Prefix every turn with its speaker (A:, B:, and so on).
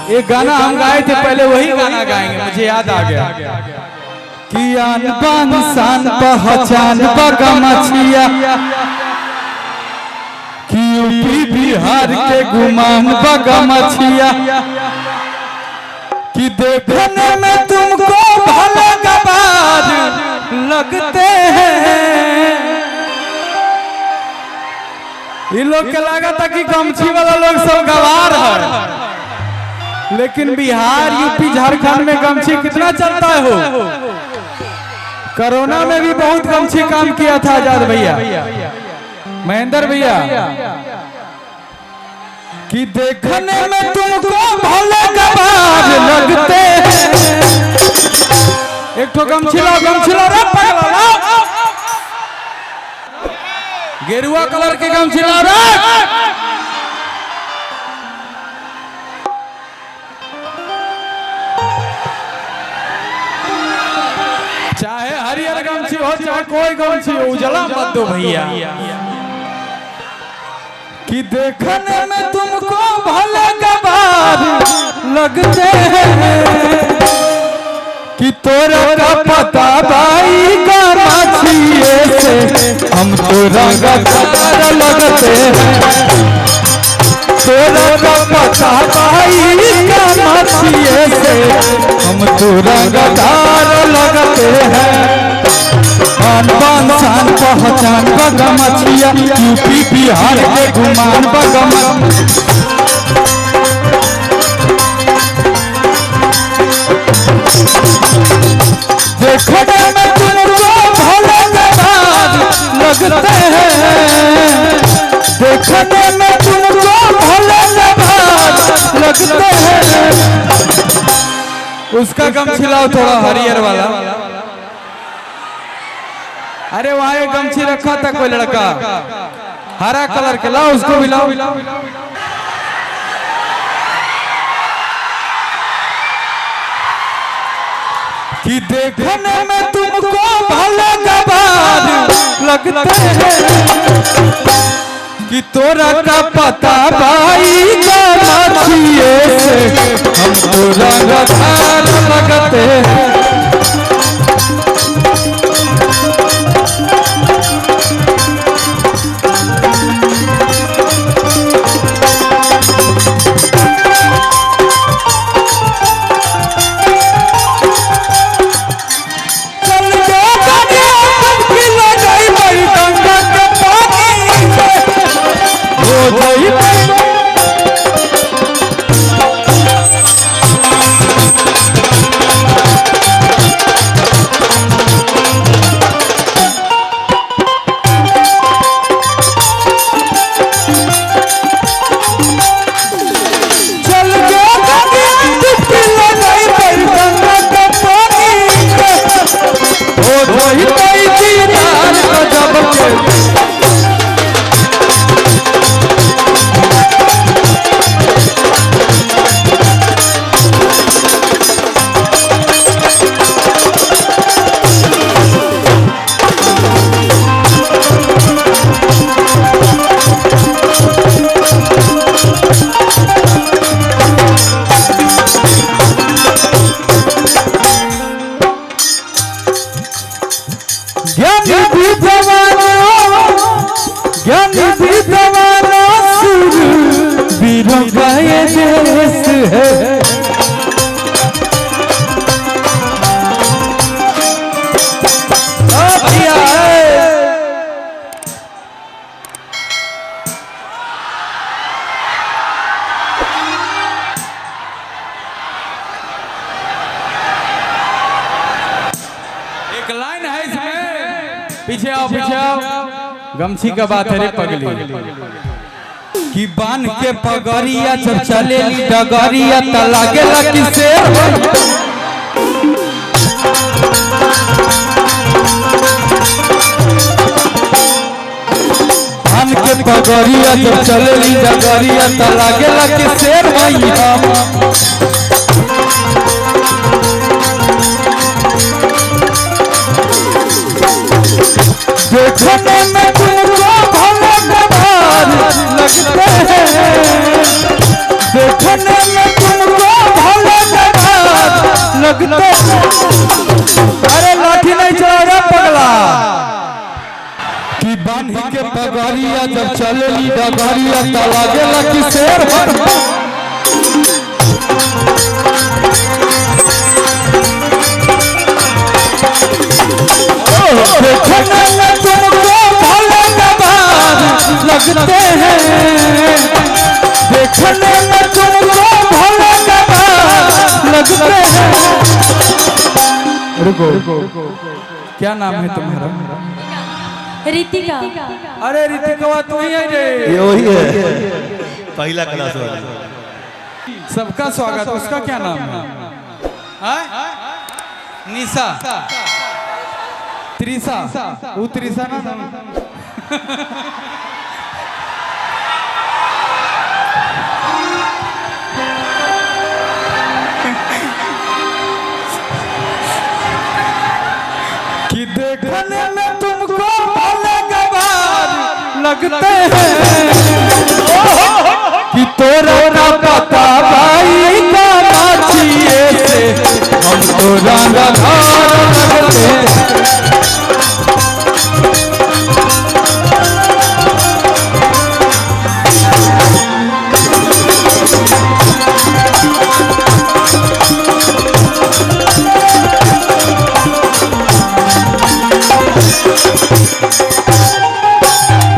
A: एक गाना हम गाए थे पहले, वही गाना गाएंगे, मुझे याद आ गया कि आन बान शान पहचान बगमछिया कि यूपी बिहार के गुमान बगमछिया कि देखने में तुमको भले गवार लगते हैं। ये लोग के लगा था कि गमछी वाला लोग सब गवार है, लेकिन बिहार यूपी झारखंड में गमछी कितना चलता है हो। कोरोना में भी बहुत गमछी काम किया था आजाद भैया, महेंद्र भैया कि देखने में तुमको भले गवार लगते हैं। एक ठो गमछी लो रे पगला लो, गेरुआ कलर के गमछी लो रे। चाहे हरियर गमछी हो चाहे कोई गमछी हो, उजला मत दो भैया। कि देखने में तुमको भले गवार लगते हैं कि तोरा का पता भाई का माछिए से हम तो रंगदार लगते हैं। तोरा का पता भाई का माछिए से हम तो रंगदार लगते हैं। आन बान शान पहचान बगमछिया यूपी बिहार के गुमान बगमछिया। देखने में तुमको भले गवार लगते हैं। देखने में तुमको भले गवार लगते हैं। उसका गमछी लाओ थोड़ा हरियर वाला। अरे वहां एक गमछी रखा था कोई लड़का, हरा कलर के, लाओ उसको भी लाओ। कि देखने में तुमको भले गवार लगते हैं कि तोरा का पता भाई का माछिए से हम तो रंगदार लगते हैं। एक लाइन है इसमें, पीछे आओ गमछी का बात है रे पगली। कि बान के पगड़िया जब चले डगरिया त लागेला कि शेर। बान के पगड़िया जब चले डगरिया त लागेला कि शेर भैया। देखने में तुमको भले गवार लगते हैं। देखने में तुमको लगते। अरे लाठी नहीं चला रे पगला कि बांधी के पगड़िया जब चलेली डगरिया त लागेला कि शेर देखने में तुमको भले नवाब लगते हैं, देखने में तुमको भले नवाब लगते हैं। रुको, क्या नाम है तुम्हारा?
B: रितिका।
A: अरे रितिका तू ही है
C: ये वही है पहला क्लास वाला।
A: सबका स्वागत। उसका क्या नाम है? निशा, त्रिशा, वो त्रिशा ना कि देखने में तुमको भले गवार लगते हैं कि तोरा ना पता भाई का नाचिए से हम तो रंगधार